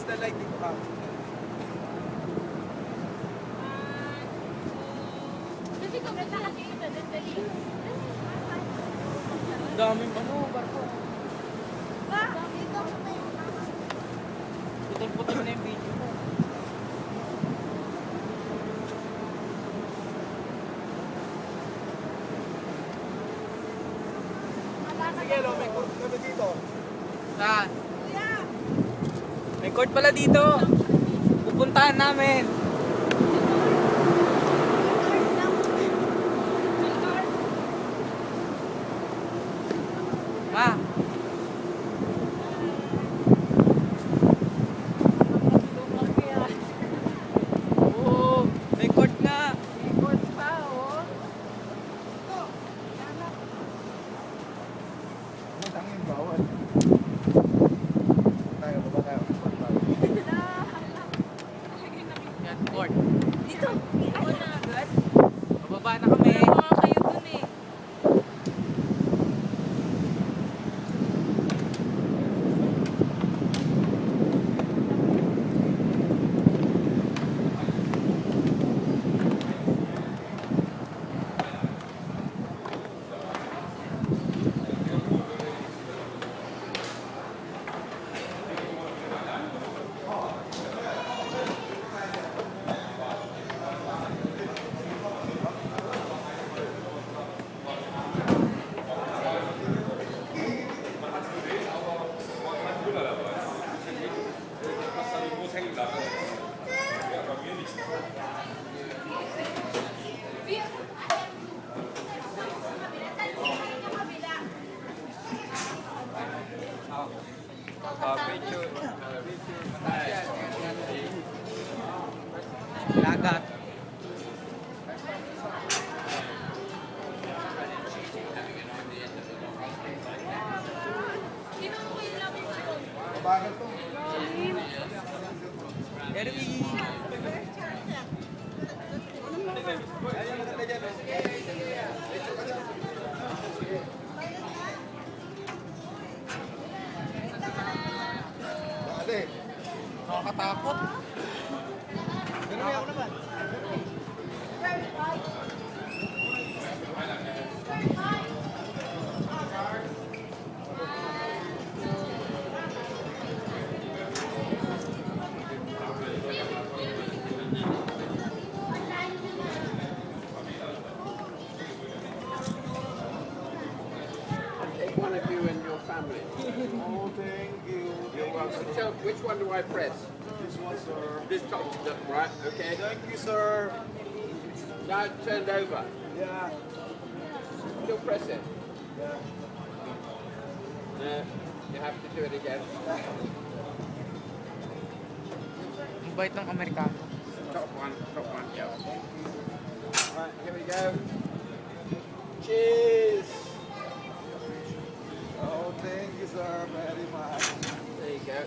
the lighting pa. Kasi kung nakakita, dali. Ang daming ano, barko. Putol-putol na yung video ko. Sige, lo, may court kami dito. Saan? May court pala dito. Pupuntahan namin. Ma. Oo, may court nga. May court pa, oh. Ang tangin, bawal. Tayo, baba tayo. Yan, court. Dito. Ako na agad. Bababa na kami. Wala mga kayo dun eh. Lagat. Mabagal to. Erwin. Ayan, maganda dyan. Dali. Nakakatakot. Pero may ako naman. Take one of you and your family. Oh, thank you. You're welcome. So, which one do I press? This one, sir. This top, right? Okay. Thank you, sir. Now it's turned over. Yeah. Still press it. Yeah. No, you have to do it again. Ang bait ng Amerikano. Top one, yeah. Alright, here we go. Cheers! Oh, thank you, sir, very much. There you go.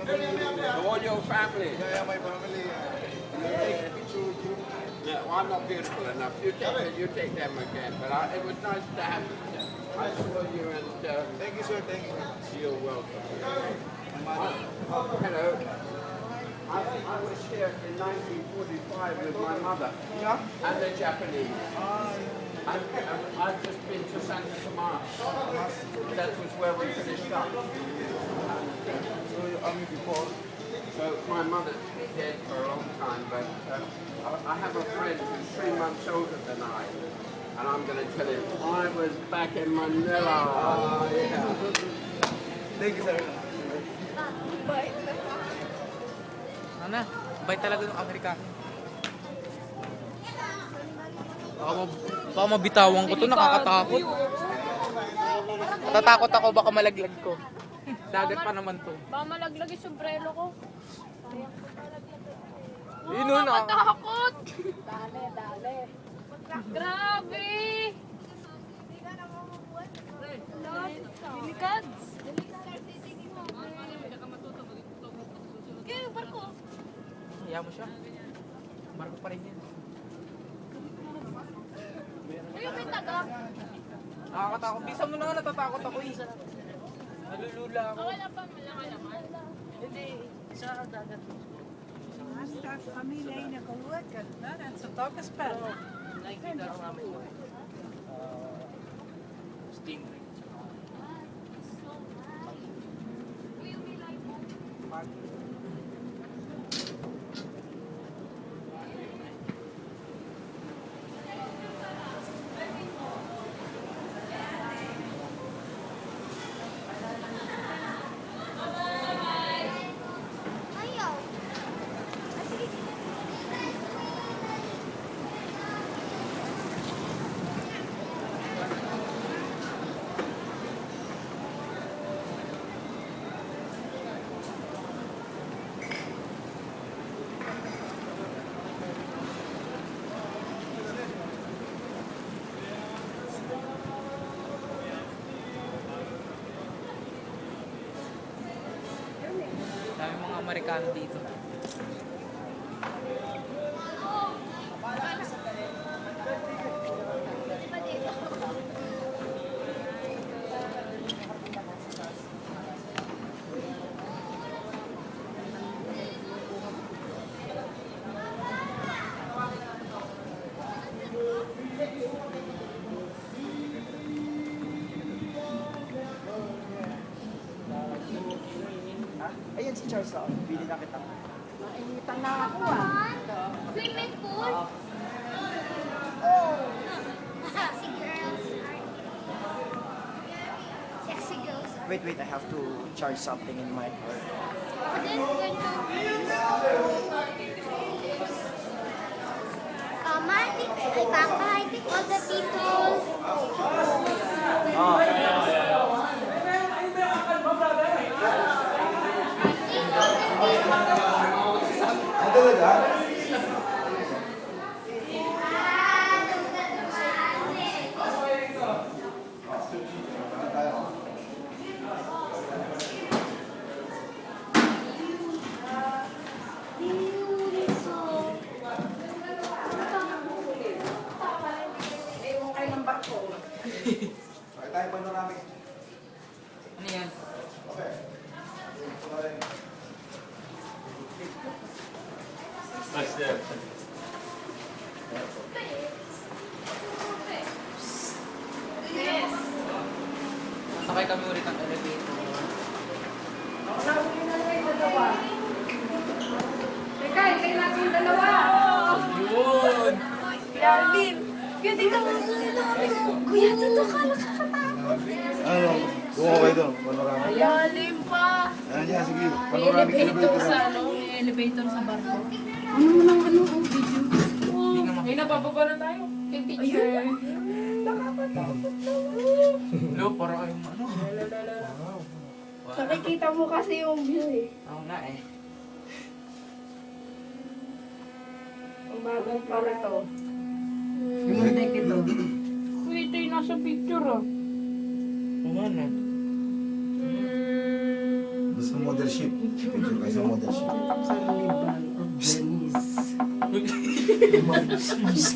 To all your family. Yeah, my family. You take a picture with you. No, I'm not beautiful enough. You take them again. But it was nice to have. I saw you and Thank you, sir. Thank you very much. you're welcome. My mother. Hello. I was here in 1945 with my mother Yeah? and the Japanese. Ah, yeah. And I've just been to Santa Tomas. That was where we finished up. So, before. So my mother's dead for a long time, but I have a friend who's 3 months older than I. And I'm going to tell him, I was back in Manila. Yeah. Thank you, sir. Ano na? Bait talaga ng Amerikano. Baka mabitawan ko to, nakakatakot. Natatakot ako, baka malaglag ko. Dagat pa naman to. Baka malaglag yung sombrero ko. Yun nun, Nakakatakot! Dali. Grabe! Dilikads! Kaya yung barko. Kaya mo siya. Barko pa rin yan. Ayun, may taga. Nakakatakot. Bisa mo na nga, natatakot ako eh. Nalulula ako. Okay lang pa, malaki-laman. Hindi, sa dagat. Straks familie heen gelukkig. Nou, dat is het ook een spel. Nakikita ko namin ko. Stingray. Dami mga Amerikano dito. Ayan si Charles ako. Bili na kita. Nainitan na ako ah. Swimming pool? Oh, sexy girls are sexy girls are. Wait, I have to charge something in my card. But then when Mama, I think, ay Papa, I think all the people. Ang talaga? Bakit tayo panoramic? Ano yan? Okay. Sakay kami ulit ng elevator. Teka, hintay natin yung dalawa. Yun! Yarlin! Kuya, dito mo. Dito kami. Kuya, dito ka. Nakakatakot. Ano? Buko kayo doon. Panoramic. Yarlin pa. Ayan yan, sige. Panoramic elevator na. May elevator sa barko. Hindi nga Ay, napababa na tayo. Yung picture. Lo, para kayong ano. Wow. Nakikita mo kasi yung view eh. Oo nga eh. Ang bagal pala to. Yung deck ito. Uy, ito yung nasa picture ah. Oo nga na. Sa mothership. Picture kayo sa mothership. Carnival of Venice.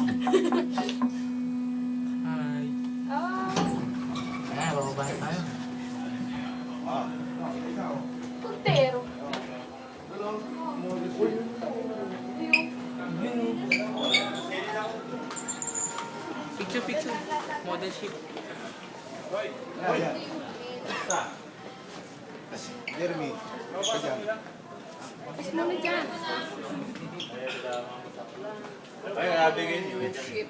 Hi. Ayan, bababa na tayo. Puntero. Picture. Model ship. Ayan. Jeremy. Kaya. Mas muna dyan. Ay, nabigay niyo. Ship.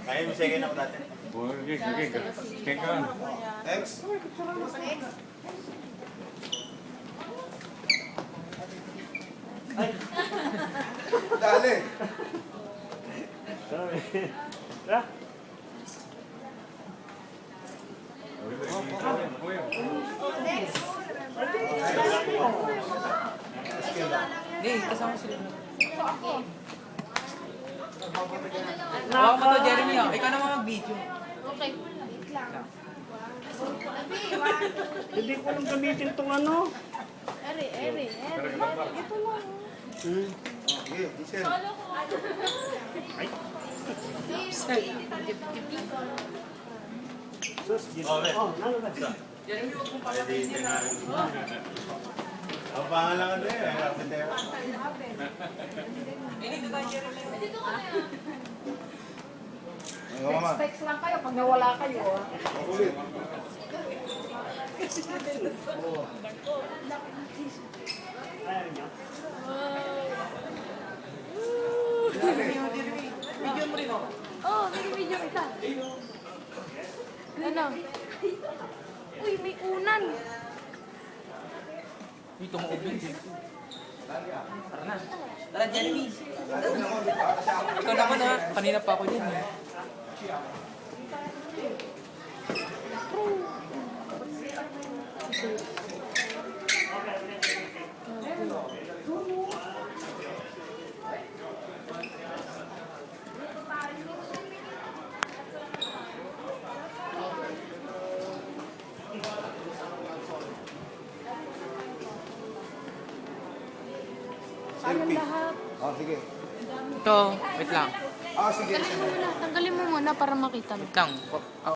Kaya may second ako dati. Next. Dali. Hindi, kasama sila. Hawakan mo to, Jeremy. Oh. Ikaw naman mag-video. Okay. Wait lang. Hindi ko lang gamitin tong ano. Eri. Sige, Giselle. Oh, men. Pwede tingarin mo. Ang pangalan ko eh, kapitero. Ang mama. Specs lang kayo pag nawala kayo. Ulit. Oh, video kita. Ano? Uy, may unan. Uy, tumuog yun. Tara, Jeremy. Ikaw naman ha. Kanina pa ako din. Eh. Selfie. Oh, sige. Ito, wait lang. Ah, sige. Tanggalin mo muna para makita mo. Wait lang.